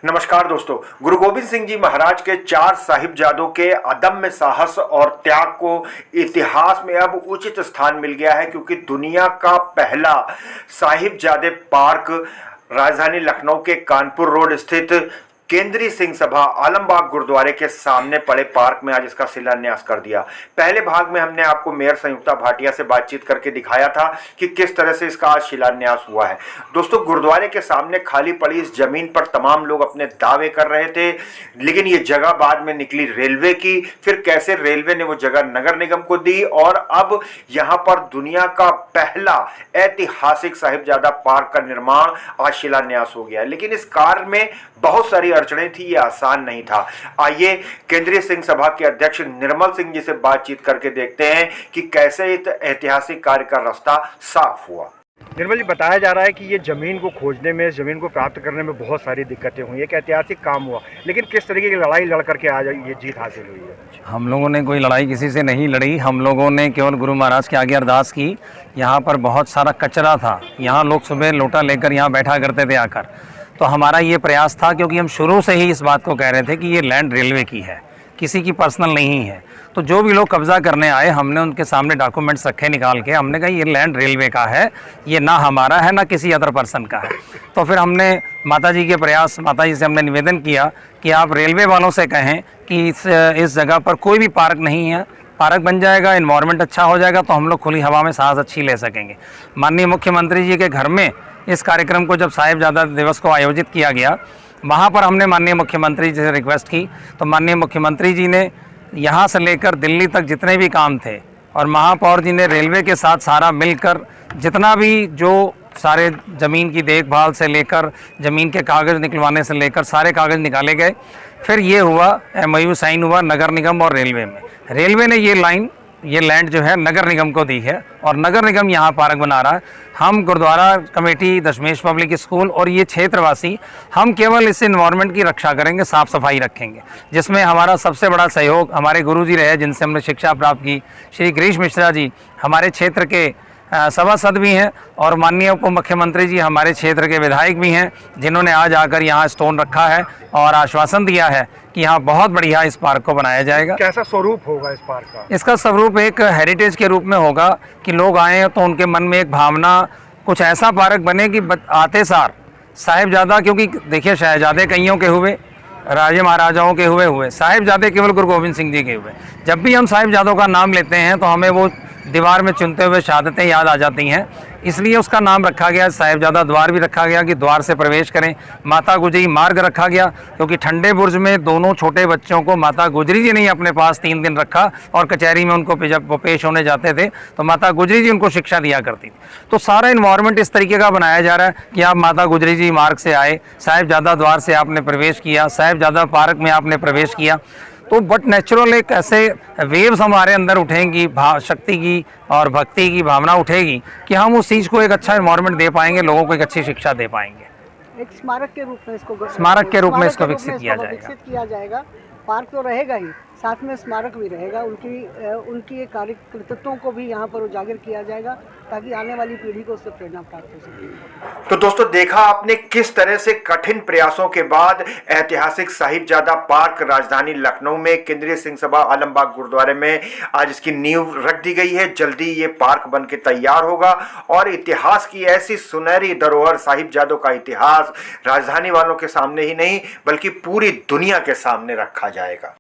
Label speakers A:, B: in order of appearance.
A: नमस्कार दोस्तों, गुरु गोविंद सिंह जी महाराज के 4 साहिबजादों के अदम्य साहस और त्याग को इतिहास में अब उचित स्थान मिल गया है, क्योंकि दुनिया का पहला साहिबजादे पार्क राजधानी लखनऊ के कानपुर रोड स्थित केंद्रीय सिंह सभा आलमबाग गुरुद्वारे के सामने पड़े पार्क में आज इसका शिलान्यास कर दिया। पहले भाग में हमने आपको मेयर संयुक्ता भाटिया से बातचीत करके दिखाया था कि किस तरह से इसका आज शिलान्यास हुआ है। दोस्तों, गुरुद्वारे के सामने खाली पड़ी इस जमीन पर तमाम लोग अपने दावे कर रहे थे, लेकिन ये जगह बाद में निकली रेलवे की, फिर कैसे रेलवे ने वो जगह नगर निगम को दी और अब यहाँ पर दुनिया का पहला ऐतिहासिक साहिबजादा पार्क का निर्माण आज शिलान्यास हो गया है। लेकिन इस कार्य में बहुत सारी अड़चनें थी, ये आसान नहीं था। आइए केंद्रीय सिंह सभा के अध्यक्ष निर्मल सिंह जी से बातचीत करके देखते हैं कि कैसे इस ऐतिहासिक कार्य का रास्ता साफ हुआ। निर्मल जी, बताया जा रहा है कि ये जमीन को खोजने में, जमीन को प्राप्त करने में बहुत सारी दिक्कतें हुई, एक ऐतिहासिक काम हुआ, लेकिन किस तरीके की लड़ाई लड़ करके आज ये जीत हासिल हुई है?
B: हम लोगों ने कोई लड़ाई किसी से नहीं लड़ी। हम लोगों ने केवल गुरु महाराज के आगे अरदास की। यहाँ पर बहुत सारा कचरा था, यहाँ लोग सुबह लोटा लेकर यहाँ बैठा करते थे आकर। तो हमारा ये प्रयास था, क्योंकि हम शुरू से ही इस बात को कह रहे थे कि ये लैंड रेलवे की है, किसी की पर्सनल नहीं है। तो जो भी लोग कब्जा करने आए, हमने उनके सामने डॉक्यूमेंट्स रखे निकाल के, हमने कहा ये लैंड रेलवे का है, ये ना हमारा है ना किसी अदर पर्सन का है। तो फिर हमने माता जी के प्रयास, माता जी से हमने निवेदन किया कि आप रेलवे वालों से कहें कि इस जगह पर कोई भी पार्क नहीं है, पार्क बन जाएगा, इन्वायरमेंट अच्छा हो जाएगा, तो हम लोग खुली हवा में सांस अच्छी ले सकेंगे। माननीय मुख्यमंत्री जी के घर में इस कार्यक्रम को जब साहिबजादा दिवस को आयोजित किया गया, वहाँ पर हमने माननीय मुख्यमंत्री जी से रिक्वेस्ट की, तो माननीय मुख्यमंत्री जी ने यहाँ से लेकर दिल्ली तक जितने भी काम थे, और महापौर जी ने रेलवे के साथ सारा मिलकर जितना भी जो सारे ज़मीन की देखभाल से लेकर ज़मीन के कागज़ निकलवाने से लेकर सारे कागज़ निकाले गए। फिर ये हुआ, MOU साइन हुआ नगर निगम और रेलवे में। रेलवे ने ये लैंड जो है नगर निगम को दी है और नगर निगम यहाँ पार्क बना रहा है। हम गुरुद्वारा कमेटी, दशमेश पब्लिक स्कूल और ये क्षेत्रवासी, हम केवल इस इन्वायरमेंट की रक्षा करेंगे, साफ़ सफाई रखेंगे, जिसमें हमारा सबसे बड़ा सहयोग हमारे गुरुजी रहे, जिनसे हमने शिक्षा प्राप्त की। श्री गिरीश मिश्रा जी हमारे क्षेत्र के सभासद भी हैं और माननीय उप मुख्यमंत्री जी हमारे क्षेत्र के विधायक भी हैं, जिन्होंने आज आकर यहाँ स्टोन रखा है और आश्वासन दिया है कि यहाँ बहुत बढ़िया इस पार्क को बनाया जाएगा।
A: कैसा स्वरूप होगा इस पार्क का?
B: इसका स्वरूप एक हेरिटेज के रूप में होगा कि लोग आए तो उनके मन में एक भावना, कुछ ऐसा पार्क बने कि आते सार साहिबजादा, क्योंकि देखिए शहजादे कईयों के हुए, राजे महाराजाओं के हुए, साहिबजादे केवल गुरु गोविंद सिंह जी के हुए। जब भी हम साहिबजादों का नाम लेते हैं तो हमें वो दीवार में चुनते हुए शहादतें याद आ जाती हैं, इसलिए उसका नाम रखा गया। साहिबजादा द्वार भी रखा गया कि द्वार से प्रवेश करें। माता गुजरी मार्ग रखा गया, क्योंकि ठंडे बुर्ज में दोनों छोटे बच्चों को माता गुजरी जी ने अपने पास 3 दिन रखा और कचहरी में उनको जब वो पेश होने जाते थे तो माता गुजरी जी उनको शिक्षा दिया करती थी। तो सारा इन्वायरमेंट इस तरीके का बनाया जा रहा है कि आप माता गुजरी जी मार्ग से आए, साहिबजादा द्वार से आपने प्रवेश किया, साहिबजादा पार्क में आपने प्रवेश किया, तो बट नेचुरल एक ऐसे वेव्स हमारे अंदर उठेंगी, शक्ति की और भक्ति की भावना उठेगी कि हम उस चीज़ को एक अच्छा इन्वायरमेंट दे पाएंगे, लोगों को एक अच्छी शिक्षा दे पाएंगे।
C: एक स्मारक के रूप में इसको
B: विकसित किया
C: जाएगा। पार्क तो रहेगा ही, साथ में स्मारक भी रहेगा। उनकी कार्य कृतित्वों को भी यहाँ पर उजागर किया जाएगा, ताकि आने वाली पीढ़ी को उससे प्रेरणा प्राप्त हो सके।
A: तो दोस्तों, देखा आपने किस तरह से कठिन प्रयासों के बाद ऐतिहासिक साहिबजादा पार्क राजधानी लखनऊ में केंद्रीय सिंह सभा आलमबाग गुरुद्वारे में आज इसकी नींव रख दी गई है। जल्दी ये पार्क बन के तैयार होगा और इतिहास की ऐसी सुनहरी धरोहर, साहिबजादों का इतिहास राजधानी वालों के सामने ही नहीं बल्कि पूरी दुनिया के सामने रखा जाएगा।